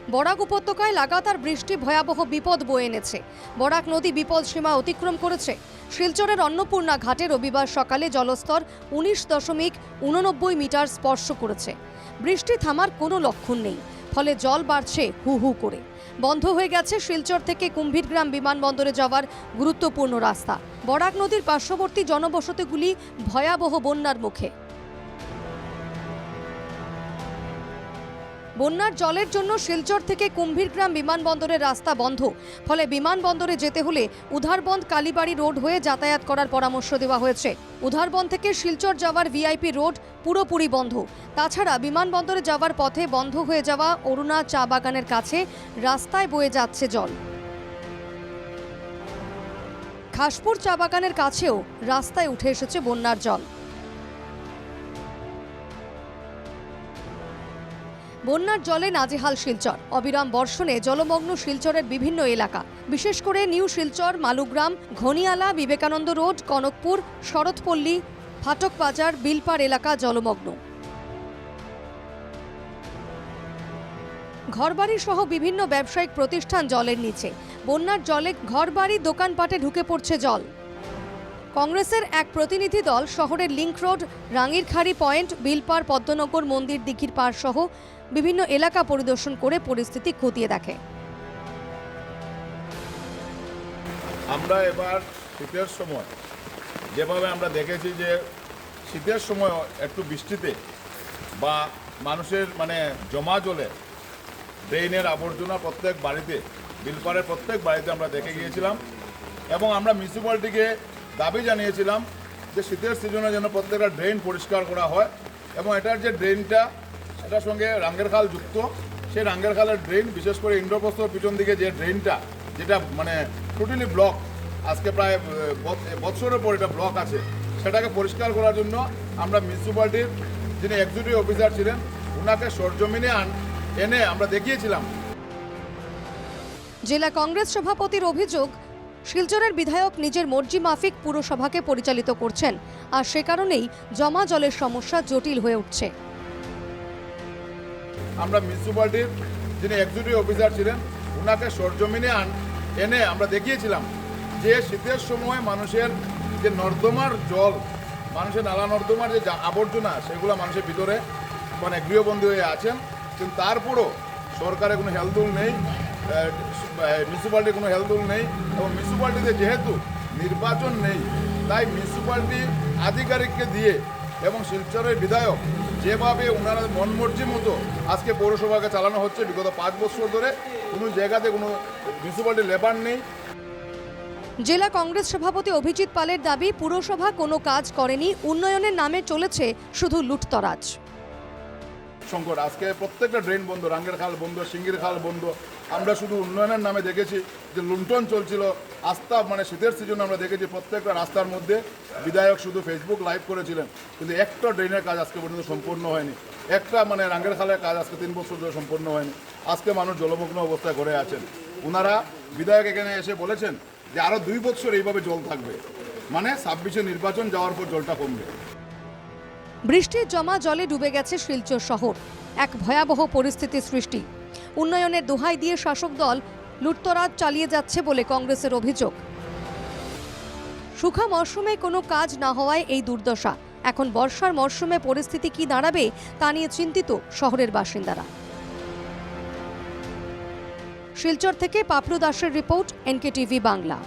বরাক উপত্যকায় লাগাতার বৃষ্টি ভয়াবহ বিপদ বয়ে এনেছে। বরাক নদী বিপদ সীমা অতিক্রম করেছে। শিলচরের অন্নপূর্ণা ঘাটে রবিবার সকালে জলস্তর 19.89 মিটার স্পর্শ করেছে। বৃষ্টি থামার কোনো লক্ষণ নেই, ফলে জল বাড়ছে হু হু করে। বন্ধ হয়ে গেছে শিলচর থেকে কুম্ভীরগ্রাম বিমানবন্দরে যাওয়ার গুরুত্বপূর্ণ রাস্তা। বরাক নদীর পার্শ্ববর্তী জনবসতিগুলি ভয়াবহ বন্যার মুখে। বন্যার জলের জন্য শিলচর থেকে কুম্ভীরগ্রাম বিমানবন্দরের রাস্তা বন্ধ। ফলে বিমানবন্দরে যেতে হলে উধারবন্দ কালীবাড়ি রোড হয়ে যাতায়াত করার পরামর্শ দেওয়া হয়েছে। উধারবন্দ থেকে শিলচর যাওয়ার ভিআইপি রোড পুরোপুরি বন্ধ। তাছাড়া বিমানবন্দরে যাওয়ার পথে বন্ধ হয়ে যাওয়া অরুণা চা বাগানের কাছে রাস্তায় বয়ে যাচ্ছে জল। খাসপুর চা বাগানের কাছেও রাস্তায় উঠে এসেছে বন্যার জল। বন্যার জলে নাজেহাল শিলচর। অবিরাম বর্ষণে জলমগ্ন শিলচরের বিভিন্ন এলাকা, বিশেষ করে নিউ শিলচর, মালুগ্রাম, ঘনিয়ালা, বিবেকানন্দ রোড, কনকপুর, শরৎপল্লী, ফাটক বাজার, বিলপাড় এলাকা জলমগ্ন। ঘরবাড়ি সহ বিভিন্ন ব্যবসায়িক প্রতিষ্ঠান জলের নিচে। বন্যার জলে ঘরবাড়ি, দোকানপাটে ঢুকে পড়ছে জল। কংগ্রেসের এক প্রতিনিধি দল শহরের link road, Rangirkhari point, Bilpar, Padmanagar, মন্দির দিঘির পাড় সহ বিভিন্ন এলাকা পরিদর্শন করে পরিস্থিতি খতিয়ে দেখে। আমরা এবার শীতের সময় যেভাবে আমরা দেখেছি যে শীতের সময় একটু বৃষ্টিতে বা মানুষের জমা জলে ড্রেনের আবর্জনা প্রত্যেক বাড়িতে, বিলপাড়ের প্রত্যেক বাড়িতে আমরা দেখে গিয়েছিলাম এবং আমরা মিউনিসিপ্যালিটিকে দাবি জানিয়েছিলাম যে শীতের সিজনে যেন প্রত্যেকটা ড্রেন পরিষ্কার করা হয় এবং এটার যে ড্রেনটা এটার সঙ্গে রাঙ্গের খাল যুক্ত, সেই রাঙ্গের খালের ড্রেন, বিশেষ করে ইন্দ্রপ্রস্থর পিছন দিকে যে ড্রেনটা যেটা টোটালি ব্লক, আজকে প্রায় বছরের পর এটা ব্লক আছে, সেটাকে পরিষ্কার করার জন্য আমরা মিউনিসিপ্যালিটির যিনি এক্সিকিউটিভ অফিসার ছিলেন ওনাকে সরজমিনে এনে আমরা দেখিয়েছিলাম। জেলা কংগ্রেস সভাপতির অভিযোগ, শিলচরের বিধায়ক নিজের মর্জি মাফিক পুরসভাকে পরিচালিত করছেন, আর সে কারণেই জমা জলের সমস্যা জটিল হয়ে উঠছে। আমরা মিউনিসিপ্যালিটির যিনি এক্সিকিউটিভ অফিসার ছিলেন ওনাকে সরজমিনে এনে আমরা দেখিয়েছিলাম যে শীতের সময় মানুষের যে নর্দমার জল, মানুষের নালা নর্দমার যে আবর্জনা, সেগুলো মানুষের ভিতরে গৃহবন্দী হয়ে আছেন, কিন্তু তারপরও সরকারের কোনো হেলদোল নেই, মিউনিসিপ্যালিটির কোনো হেলদোল নেই এবং মিউনিসিপ্যালিটিতে যেহেতু নির্বাচন নেই তাই মিউনিসিপ্যালিটি আধিকারিককে দিয়ে এবং শিলচরের বিধায়ক যেভাবে ওনারা মনমর্জি মতো আজকে পৌরসভাকে চালানো হচ্ছে বিগত 5 বছর ধরে, কোনো জায়গাতে কোনো মিউনিসিপ্যালিটি লেবার নেই। জেলা কংগ্রেস সভাপতি অভিজিৎ পালের দাবি, পুরসভা কোনো কাজ করেনি, উন্নয়নের নামে চলেছে শুধু লুটতরাজ। সংকট, আজকে প্রত্যেকটা ড্রেন বন্ধ, রাঙ্গের খাল বন্ধ, সিঙ্গির খাল বন্ধ। আমরা শুধু উন্নয়নের নামে দেখেছি যে লুণ্ঠন চলছিল। আস্থা শীতের সিজনে আমরা দেখেছি প্রত্যেকটা রাস্তার মধ্যে বিধায়ক শুধু ফেসবুক লাইভ করেছিলেন, কিন্তু একটা ড্রেনের কাজ আজকে পর্যন্ত সম্পূর্ণ হয়নি। একটা রাঙ্গের খালের কাজ আজকে 3 বছর ধরে সম্পূর্ণ হয়নি। আজকে মানুষ জলমগ্ন অবস্থায় ঘরে আছেন। ওনারা বিধায়ক এখানে এসে বলেছেন যে আরও 2 বছর এইভাবে জল থাকবে, 26-এ নির্বাচন যাওয়ার পর জলটা কমবে। বৃষ্টির জমা জলে ডুবে গেছে শিলচর শহর। এক ভয়াবহ পরিস্থিতি সৃষ্টি। উন্নয়নের দোহাই দিয়ে শাসক দল লুটতরাজ চালিয়ে যাচ্ছে বলে কংগ্রেসের অভিযোগ। শুখা মরশুমে কোনো কাজ না হওয়ায় এই দুর্দশা। এখন বর্ষার মরশুমে পরিস্থিতি কি দাঁড়াবে তা নিয়ে চিন্তিত শহরের বাসিন্দারা। শিলচর থেকে পাপলু দাসের রিপোর্ট, NKTV বাংলা।